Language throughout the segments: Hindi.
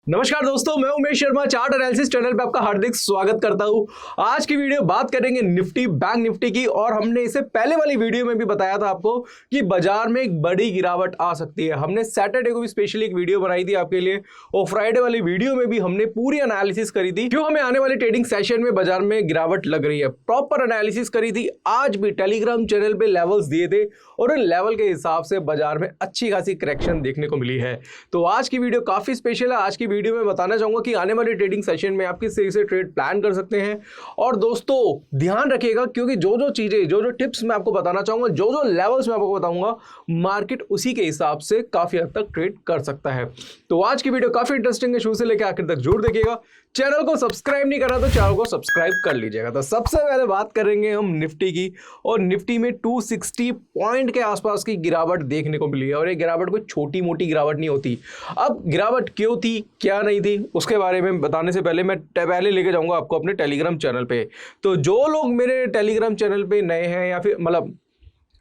नमस्कार दोस्तों, मैं Umesh Sharma chart analysis channel पे आपका हार्दिक स्वागत करता हूं। आज की वीडियो बात करेंगे निफ्टी बैंक निफ्टी की। और हमने इसे पहले वाली वीडियो में भी बताया था आपको कि बाजार में एक बड़ी गिरावट आ सकती है। हमने सैटरडे को भी स्पेशली एक वीडियो बनाई थी आपके लिए, और फ्राइडे वाली वीडियो में भी हमने पूरी एनालिसिस करी थी क्यों हमें आने वाले ट्रेडिंग सेशन में बाजार में गिरावट लग रही है। प्रॉपर एनालिसिस करी थी। आज भी टेलीग्राम चैनल पे लेवल्स दिए थे और उन लेवल के हिसाब से बाजार में अच्छी खासी करेक्शन देखने को मिली है। तो आज की वीडियो काफी स्पेशल है। आज की वीडियो में बताना चाहूंगा कि आने वाले ट्रेडिंग सेशन में आप किस तरीके से ट्रेड प्लान कर सकते हैं। और दोस्तों ध्यान रखिएगा, क्योंकि जो चीजें जो टिप्स मैं आपको बताना चाहूंगा, जो लेवल्स मैं आपको बताऊंगा, मार्केट उसी के हिसाब से काफी हद तक ट्रेड कर सकता है। तो आज की वीडियो काफी इंटरेस्टिंग है, शुरू से लेकर आखिर तक जरूर देखिएगा। चैनल को सब्सक्राइब नहीं करा तो चैनल को सब्सक्राइब कर लीजिएगा। तो सबसे पहले बात करेंगे हम निफ्टी की, और निफ्टी में 260 पॉइंट के आसपास की गिरावट देखने को मिली है। और ये गिरावट कोई छोटी मोटी गिरावट नहीं होती। अब गिरावट क्यों थी, क्या नहीं थी, उसके बारे में बताने से पहले मैं पहले लेके जाऊंगा आपको अपने टेलीग्राम चैनल पे। तो जो लोग मेरे टेलीग्राम चैनल पे नए हैं, या फिर मतलब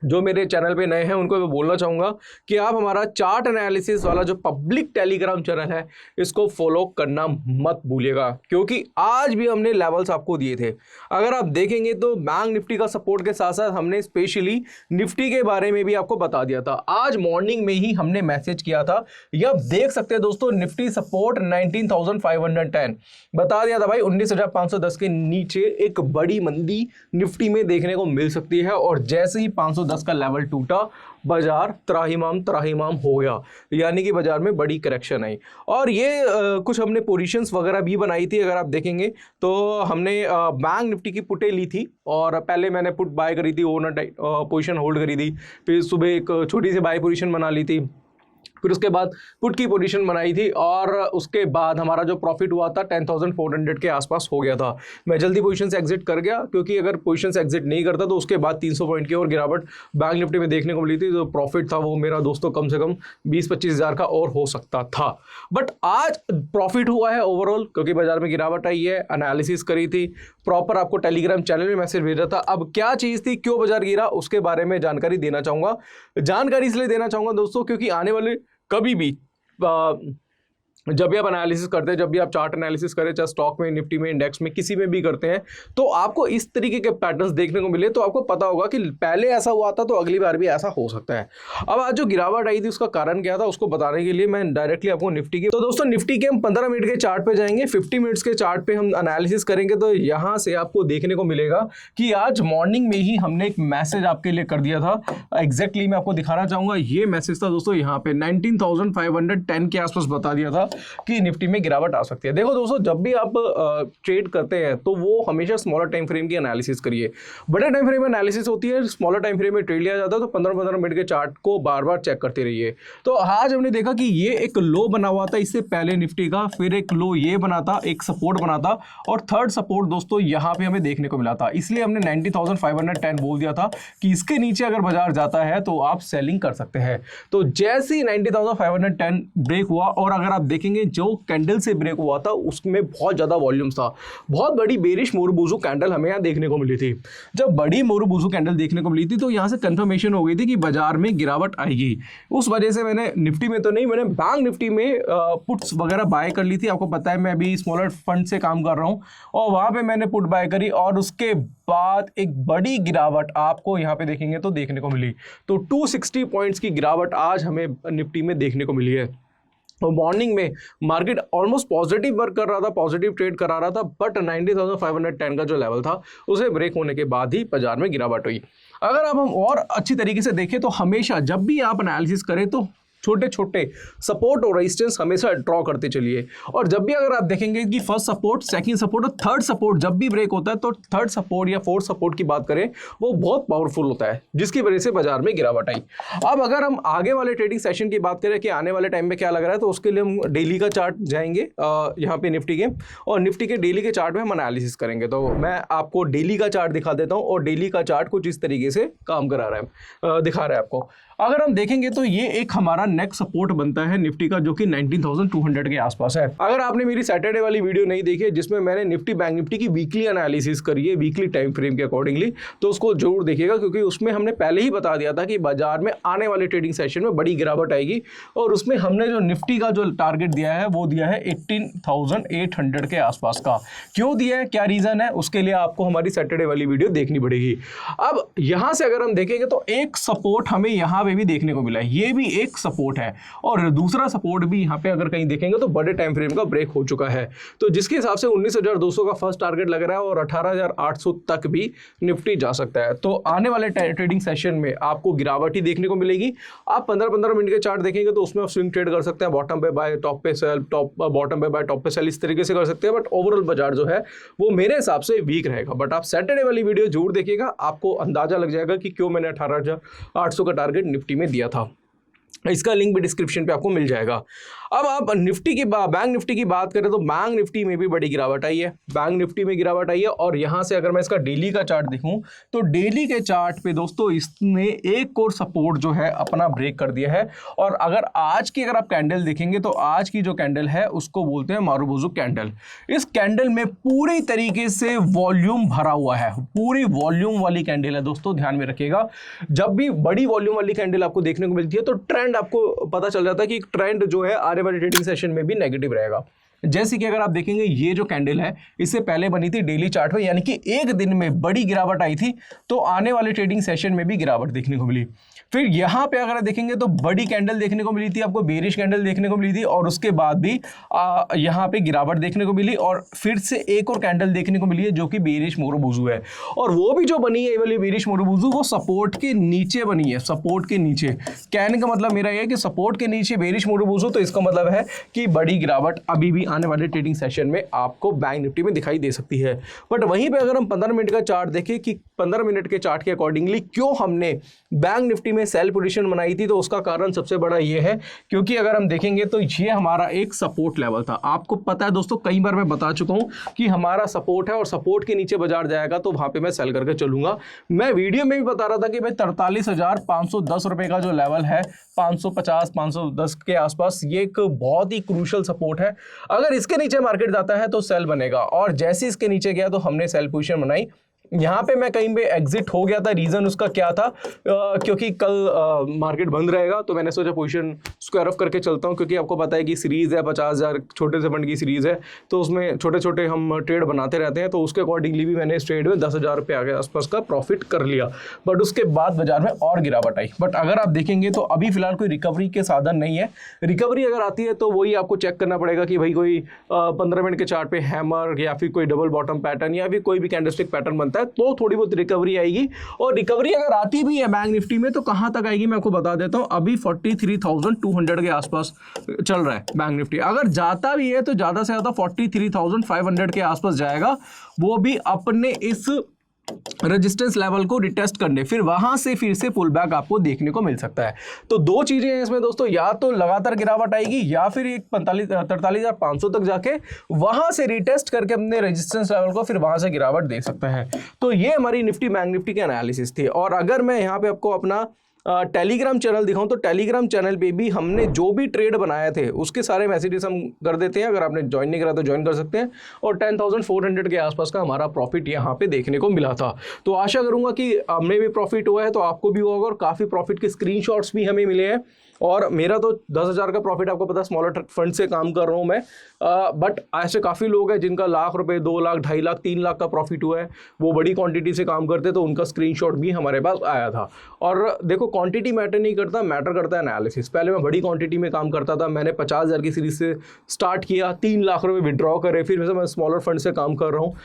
जो मेरे चैनल पे नए हैं, उनको मैं बोलना चाहूँगा कि आप हमारा चार्ट एनालिसिस वाला जो पब्लिक टेलीग्राम चैनल है, इसको फॉलो करना मत भूलिएगा, क्योंकि आज भी हमने लेवल्स आपको दिए थे। अगर आप देखेंगे तो बैंक निफ्टी का सपोर्ट के साथ साथ हमने स्पेशली निफ्टी के बारे में भी आपको बता दिया था। आज मॉर्निंग में ही हमने मैसेज किया था। ये आप देख सकते हैं दोस्तों, निफ्टी सपोर्ट 19,510 बता दिया था भाई। 19,510 के नीचे एक बड़ी मंदी निफ्टी में देखने को मिल सकती है। और जैसे ही 510 का लेवल टूटा, बाजार त्राहिमाम हो गया, यानी कि बाजार में बड़ी करेक्शन आई। और ये कुछ हमने पोजीशंस वगैरह भी बनाई थी। अगर आप देखेंगे तो हमने बैंक निफ्टी की पुटें ली थी, और पहले मैंने पुट बाय करी थी, ओवरनाइट पोजीशन होल्ड करी थी। फिर सुबह एक छोटी सी बाय पोजीशन बना ली थी, फिर उसके बाद पुट की पोजीशन बनाई थी, और उसके बाद हमारा जो प्रॉफिट हुआ था 10,400 के आसपास हो गया था। मैं जल्दी पोजीशन से एग्जिट कर गया, क्योंकि अगर पोजीशन से एग्जिट नहीं करता तो उसके बाद 300 पॉइंट की और गिरावट बैंक निफ्टी में देखने को मिली थी। जो प्रॉफिट था वो मेरा दोस्तों कम से कम 20-25 हज़ार का और हो सकता था। बट आज प्रॉफिट हुआ है ओवरऑल, क्योंकि बाजार में गिरावट आई है। एनालिसिस करी थी, प्रॉपर आपको टेलीग्राम चैनल में मैसेज भेजा था। अब क्या चीज़ थी, क्यों बाजार गिरा, उसके बारे में जानकारी देना चाहूँगा। जानकारी इसलिए देना चाहूँगा दोस्तों, क्योंकि आने वाले कभी भी जब भी आप एनालिसिस करते हैं, जब भी आप चार्ट एनालिसिस करें, चाहे स्टॉक में, निफ्टी में, इंडेक्स में, किसी में भी करते हैं, तो आपको इस तरीके के पैटर्न्स देखने को मिले तो आपको पता होगा कि पहले ऐसा हुआ था तो अगली बार भी ऐसा हो सकता है। अब आज जो गिरावट आई थी उसका कारण क्या था, उसको बताने के लिए मैं डायरेक्टली आपको निफ्टी के, तो दोस्तों निफ्टी के हम 15 मिनट के चार्ट पे जाएंगे। 50 मिनट्स के चार्ट पे हम एनालिसिस करेंगे। तो यहाँ से आपको देखने को मिलेगा कि आज मॉर्निंग में ही हमने एक मैसेज आपके लिए कर दिया था। एग्जैक्टली मैं आपको दिखाना चाहूंगा। ये मैसेज था दोस्तों, यहाँ पे 19,510 के आसपास बता दिया था कि निफ्टी में गिरावट आ सकती है। देखो दोस्तों, जब भी आप ट्रेड करते हैं तो वो हमेशा स्मॉलर टाइम फ्रेम की एनालिसिस करिए। बड़े टाइम फ्रेम में एनालिसिस होती है, स्मॉलर टाइम फ्रेम में ट्रेड लिया जाता है, तो 15-15 मिनट के चार्ट को बार बार चेक करते रहिए। तो आज हमने देखा कि ये एक लो बना हुआ था इससे पहले निफ्टी का, फिर एक लो ये बना था, एक सपोर्ट बना था, और थर्ड सपोर्ट दोस्तों यहाँ पे हमें देखने को मिला था। इसलिए हमने 90,510 बोल दिया था कि इसके नीचे अगर बाजार जाता है तो आप सेलिंग कर सकते हैं। तो जैसे ही 90,510 ब्रेक हुआ, और अगर आप देखेंगे जो कैंडल से ब्रेक हुआ था उसमें बहुत ज्यादा वॉल्यूम्स था। बहुत बड़ी बेरिश मोरुबुजू कैंडल हमें यहाँ देखने को मिली थी। जब बड़ी मोरुबुजू कैंडल देखने को मिली थी तो यहाँ से कंफर्मेशन हो गई थी कि बाजार में गिरावट आएगी। उस वजह से मैंने निफ्टी में तो नहीं, मैंने बैंक निफ्टी में पुट्स वगैरह बाय कर ली थी। आपको पता है मैं अभी स्मॉलर फंड से काम कर रहा हूँ, और वहां पे मैंने पुट बाय करी, और उसके बाद एक बड़ी गिरावट आपको यहाँ पे देखेंगे तो देखने को मिली। तो 260 पॉइंट्स की गिरावट आज हमें निफ्टी में देखने को मिली है। तो मॉर्निंग में मार्केट ऑलमोस्ट पॉजिटिव वर्क कर रहा था, पॉजिटिव ट्रेड करा रहा था, बट 90,510 का जो लेवल था उसे ब्रेक होने के बाद ही बाजार में गिरावट हुई। अगर अब हम और अच्छी तरीके से देखें तो हमेशा जब भी आप एनालिसिस करें तो छोटे छोटे सपोर्ट और रेजिस्टेंस हमेशा ड्रॉ करते चलिए। और जब भी अगर आप देखेंगे कि फर्स्ट सपोर्ट, सेकंड सपोर्ट और थर्ड सपोर्ट जब भी ब्रेक होता है, तो थर्ड सपोर्ट या फोर्थ सपोर्ट की बात करें वो बहुत पावरफुल होता है, जिसकी वजह से बाजार में गिरावट आई। अब अगर हम आगे वाले ट्रेडिंग सेशन की बात करें कि आने वाले टाइम में क्या लग रहा है, तो उसके लिए हम डेली का चार्ट जाएंगे यहाँ पे निफ्टी के, और निफ्टी के डेली के चार्ट में हम एनालिसिस करेंगे। तो मैं आपको डेली का चार्ट दिखा देता हूँ, और डेली का चार्ट कुछ इस तरीके से काम करा रहा है, दिखा रहा है आपको। अगर हम देखेंगे तो ये एक हमारा नेक्स्ट सपोर्ट बनता है निफ्टी का, जो कि 19,200 के आसपास है। अगर आपने मेरी सैटरडे वाली वीडियो नहीं देखी है जिसमें मैंने निफ्टी बैंक निफ्टी की वीकली एनालिसिस करी है, वीकली टाइम फ्रेम के अकॉर्डिंगली, तो उसको जरूर देखिएगा, क्योंकि उसमें हमने पहले ही बता दिया था कि बाजार में आने वाले ट्रेडिंग सेशन में बड़ी गिरावट आएगी, और उसमें हमने जो निफ्टी का जो टारगेट दिया है वो दिया है 18,800 के आसपास का। क्यों दिया है, क्या रीजन है, उसके लिए आपको हमारी सैटरडे वाली वीडियो देखनी पड़ेगी। अब यहां से अगर हम देखेंगे तो एक सपोर्ट हमें यहां पे भी देखने को मिला है, ये भी एक सपोर्ट है, और दूसरा सपोर्ट भी यहां पे अगर कहीं देखेंगे तो बड़े टाइम फ्रेम का ब्रेक हो चुका है, तो जिसके हिसाब से 19,200 का फर्स्ट टारगेट लग रहा है, और 18,800 तक भी निफ्टी जा सकता है। तो आने वाले ट्रेडिंग सेशन में आपको गिरावट ही देखने को मिलेगी। आप 15-15 मिनट के चार्ट देखेंगे तो उसमें आप स्विंग ट्रेड कर सकते हैं, बॉटम पे बाय टॉप पे सेल, बॉटम पे बाय टॉप पे सेल, इस तरीके से कर सकते हैं, बट ओवरऑल बाजार जो है वो मेरे हिसाब से वीक रहेगा। बट आप सैटरडे वाली वीडियो जरूर देखिएगा, आपको अंदाजा लग जाएगा कि क्यों मैंने 18,800 का टारगेट निफ्टी में दिया था। इसका लिंक भी डिस्क्रिप्शन पे आपको मिल जाएगा। अब आप निफ्टी की बैंक निफ्टी की बात करें तो बैंक निफ्टी में भी बड़ी गिरावट आई है, बैंक निफ्टी में गिरावट आई है, और यहां से अगर मैं इसका डेली का चार्ट देखूं तो डेली के चार्ट पे दोस्तों इसने एक और सपोर्ट जो है अपना ब्रेक कर दिया है। और अगर आज की अगर आप कैंडल देखेंगे तो आज की जो कैंडल है उसको बोलते हैं मारुबोजू कैंडल। इस कैंडल में पूरी तरीके से वॉल्यूम भरा हुआ है, पूरी वॉल्यूम वाली कैंडल है दोस्तों, ध्यान में रखिएगा। जब भी बड़ी वॉल्यूम वाली कैंडल आपको देखने को मिलती है तो ट्रेंड आपको पता चल जाता है कि ट्रेंड जो है आने वाले ट्रेडिंग सेशन में भी नेगेटिव रहेगा। जैसे कि अगर आप देखेंगे ये जो कैंडल है इससे पहले बनी थी डेली चार्ट में, यानी कि एक दिन में बड़ी गिरावट आई थी, तो आने वाले ट्रेडिंग सेशन में भी गिरावट देखने को मिली। फिर यहां पे अगर देखेंगे तो बड़ी कैंडल देखने को मिली थी, आपको बेरिश कैंडल देखने को मिली थी, और उसके बाद भी यहां पे गिरावट देखने को मिली, और फिर से एक और कैंडल देखने को मिली है जो कि बेरिश मोरोबुजू है। और वो भी जो बनी है ये वाली बेरिश मोरोबुजू वो सपोर्ट के नीचे बनी है, सपोर्ट के नीचे। कहने का मतलब मेरा ये कि सपोर्ट के नीचे बेरिश मोरोबुजू, तो इसका मतलब है कि बड़ी गिरावट अभी भी आने वाले ट्रेडिंग सेशन में आपको बैंक निफ्टी में दिखाई दे सकती है। बट वहीं पे अगर हम 15 मिनट का चार्ट देखें कि 15 मिनट के चार्ट के अकॉर्डिंगली क्यों हमने बैंक निफ्टी में सेल पोजीशन बनाई थी, तो उसका कारण सबसे बड़ा ये है क्योंकि अगर हम देखेंगे तो ये हमारा एक सपोर्ट लेवल था। आपको पता है दोस्तों, कई बार मैं बता चुका हूं कि हमारा सपोर्ट है और सपोर्ट के नीचे बाजार जाएगा तो वहां पे मैं सेल करके चलूंगा। मैं वीडियो में भी बता रहा था कि भाई 43,510 रुपए का जो लेवल है 550-510 के आसपास, ये एक बहुत ही क्रूशियल सपोर्ट है। अगर इसके नीचे मार्केट जाता है तो सेल बनेगा, और जैसे इसके नीचे गया तो हमने सेल पोजीशन बनाई। यहाँ पे मैं कहीं पे एग्जिट हो गया था, रीजन उसका क्या था, क्योंकि कल मार्केट बंद रहेगा तो मैंने सोचा पोजीशन स्क्वायर ऑफ करके चलता हूँ, क्योंकि आपको पता है कि सीरीज है 50,000 छोटे से फंड की सीरीज है, तो उसमें छोटे छोटे हम ट्रेड बनाते रहते हैं, तो उसके अकॉर्डिंगली भी मैंने इस ट्रेड में 10,000 रुपये आगे आसपास का प्रॉफिट कर लिया। बट उसके बाद बाजार में और गिरावट आई। बट अगर आप देखेंगे तो अभी फिलहाल कोई रिकवरी के साधन नहीं है। रिकवरी अगर आती है तो वही आपको चेक करना पड़ेगा कि भाई कोई 15 मिनट के चार्ट पे हैमर या फिर कोई डबल बॉटम पैटर्न या फिर कोई भी कैंडलस्टिक पैटर्न बनता है तो थोड़ी बहुत रिकवरी आएगी। और रिकवरी अगर आती भी है बैंक निफ्टी में तो कहां तक आएगी मैं आपको बता देता हूं। अभी 43,200 के आसपास चल रहा है बैंक निफ्टी। अगर जाता भी है तो ज्यादा से ज्यादा 43,500 के आसपास जाएगा, वो भी अपने इस रेजिस्टेंस लेवल को रिटेस्ट करने, फिर वहां से फिर से पुल बैक आपको देखने को मिल सकता है। तो दो चीजें हैं इसमें दोस्तों, या तो लगातार गिरावट आएगी या फिर एक 43,500 तक जाके वहां से रिटेस्ट करके अपने रेजिस्टेंस लेवल को फिर वहां से गिरावट दे सकता है। तो ये हमारी निफ्टी बैंक निफ्टी की एनालिसिस थी। और अगर मैं यहाँ पे आपको अपना टेलीग्राम चैनल दिखाऊं तो टेलीग्राम चैनल पे भी हमने जो भी ट्रेड बनाए थे उसके सारे मैसेजेस हम कर देते हैं। अगर आपने ज्वाइन नहीं करा तो ज्वाइन कर सकते हैं। और 10,400 के आसपास का हमारा प्रॉफिट यहाँ पे देखने को मिला था। तो आशा करूंगा कि हमें भी प्रॉफिट हुआ है तो आपको भी हुआ होगा, और काफ़ी प्रॉफिट के स्क्रीनशॉट्स भी हमें मिले हैं। और मेरा तो 10,000 का प्रॉफिट, आपको पता है स्मॉलर फंड से काम कर रहा हूँ मैं, बट ऐसे काफ़ी लोग हैं जिनका लाख रुपए, 2 लाख, 2.5 लाख, 3 लाख का प्रॉफिट हुआ है। वो बड़ी क्वांटिटी से काम करते तो उनका स्क्रीनशॉट भी हमारे पास आया था। और देखो क्वांटिटी मैटर नहीं करता, मैटर करता है एनालिसिस। पहले मैं बड़ी क्वांटिटी में काम करता था, मैंने 50,000 की सीरीज से स्टार्ट किया, 3 लाख रुपये विड्रॉ करे, फिर मैं स्मॉलर फंड से काम कर रहा हूँ।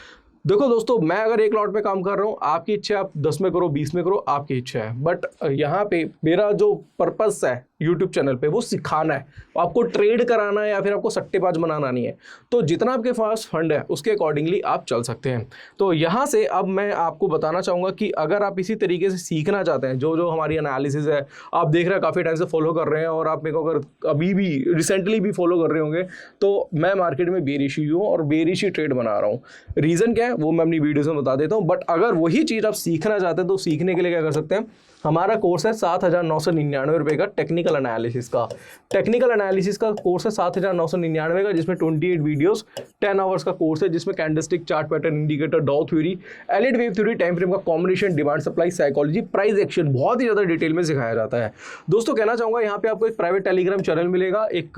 देखो दोस्तों, मैं अगर एक लॉट में काम कर रहा हूँ, आपकी इच्छा है आप 10 में करो, 20 में करो, आपकी इच्छा है। बट यहाँ पे मेरा जो पर्पस है यूट्यूब चैनल पे वो सिखाना है, आपको ट्रेड कराना है या फिर आपको सट्टेबाज बनाना नहीं है। तो जितना आपके पास फंड है उसके अकॉर्डिंगली आप चल सकते हैं। तो यहाँ से अब मैं आपको बताना चाहूँगा कि अगर आप इसी तरीके से सीखना चाहते हैं, जो जो हमारी एनालिसिस है आप देख रहे हैं, काफ़ी टाइम से फॉलो कर रहे हैं, और आप मेरे को अगर अभी भी रिसेंटली भी फॉलो कर रहे होंगे, तो मैं मार्केट में बेरिश ही हूँ और बेरिश ही ट्रेड बना रहा हूँ। रीज़न क्या है वो मैं अपनी वीडियोज़ में बता देता हूँ। बट अगर वही चीज़ आप सीखना चाहते हैं तो सीखने के लिए क्या कर सकते हैं, हमारा कोर्स है 7,999 रुपये का टेक्निकल एनालिसिस का। टेक्निकल एनालिसिस का कोर्स है 7,999 का, जिसमें 28 वीडियोस 10 आवर्स का कोर्स है, जिसमें candlestick, chart pattern, indicator, Dow theory, Elliott wave theory, time frame का combination, demand supply, psychology, price action बहुत ही ज़्यादा डिटेल में सिखाया जाता है। दोस्तों कहना चाहूँगा यहाँ पे आपको एक प्राइवेट टेलीग्राम चैनल मिलेगा, एक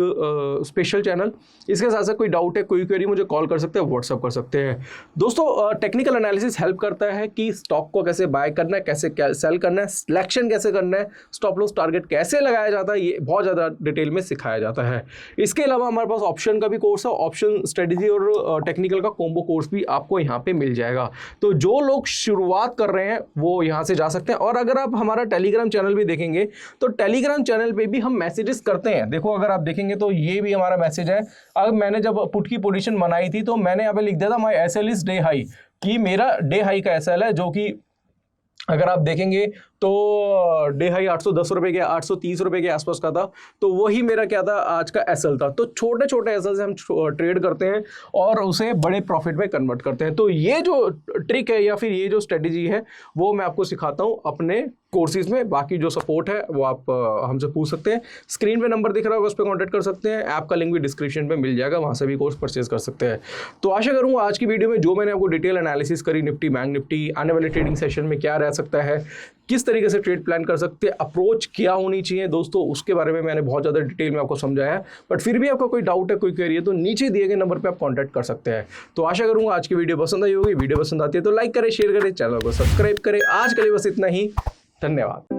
स्पेशल चैनल। इसके साथ साथ कोई डाउट है, कोई क्वेरी मुझे कॉल कर सकते हैं, व्हाट्सअप कर सकते हैं। दोस्तों टेक्निकल एनालिसिस हेल्प करता है कि स्टॉक को कैसे बाय करना है, कैसे सेल करना है, सिलेक्शन कैसे करना है, स्टॉप लॉस टारगेट कैसे लगाया जाता है, ये बहुत ज़्यादा डिटेल में सिखाया जाता है। इसके अलावा हमारे पास ऑप्शन का भी कोर्स है, ऑप्शन स्ट्रेटेजी और टेक्निकल का कॉम्बो कोर्स भी आपको यहाँ पे मिल जाएगा। तो जो लोग शुरुआत कर रहे हैं वो यहाँ से जा सकते हैं। और अगर आप हमारा टेलीग्राम चैनल भी देखेंगे तो टेलीग्राम चैनल पे भी हम मैसेजेस करते हैं। देखो अगर आप देखेंगे तो ये भी हमारा मैसेज है। अब मैंने जब पुट की पोजीशन बनाई थी तो मैंने यहाँ पे लिख दिया था माई एसएल इज डे हाई, कि मेरा डे हाई का एसएल है, जो कि अगर आप देखेंगे तो डे हाई 810 रुपये के 830 रुपये के आसपास का था। तो वही मेरा क्या था, आज का एसएल था। तो छोटे छोटे एसएल से हम ट्रेड करते हैं और उसे बड़े प्रॉफिट में कन्वर्ट करते हैं। तो ये जो ट्रिक है या फिर ये जो स्ट्रेटेजी है वो मैं आपको सिखाता हूँ अपने कोर्सेज में। बाकी जो सपोर्ट है वो आप हमसे पूछ सकते हैं। स्क्रीन पे नंबर दिख रहा होगा, उस पर कॉन्टैक्ट कर सकते हैं। ऐप का लिंक भी डिस्क्रिप्शन पे मिल जाएगा, वहाँ से भी कोर्स परचेज कर सकते हैं। तो आशा करूँगा आज की वीडियो में जो मैंने आपको डिटेल एनालिसिस करी निफ्टी बैंक निफ्टी, आने वाले ट्रेडिंग सेशन में क्या रह सकता है, किस तरीके से ट्रेड प्लान कर सकते हैं, अप्रोच क्या होनी चाहिए दोस्तों, उसके बारे में मैंने बहुत ज़्यादा डिटेल में आपको समझाया है। बट फिर भी आपका कोई डाउट है, कोई क्वेरी है तो नीचे दिए गए नंबर पे आप कांटेक्ट कर सकते हैं। तो आशा करूंगा आज की वीडियो पसंद आई होगी। वीडियो पसंद आती है तो लाइक करें, शेयर करें, चैनल को सब्सक्राइब करें। आज के लिए बस इतना ही, धन्यवाद।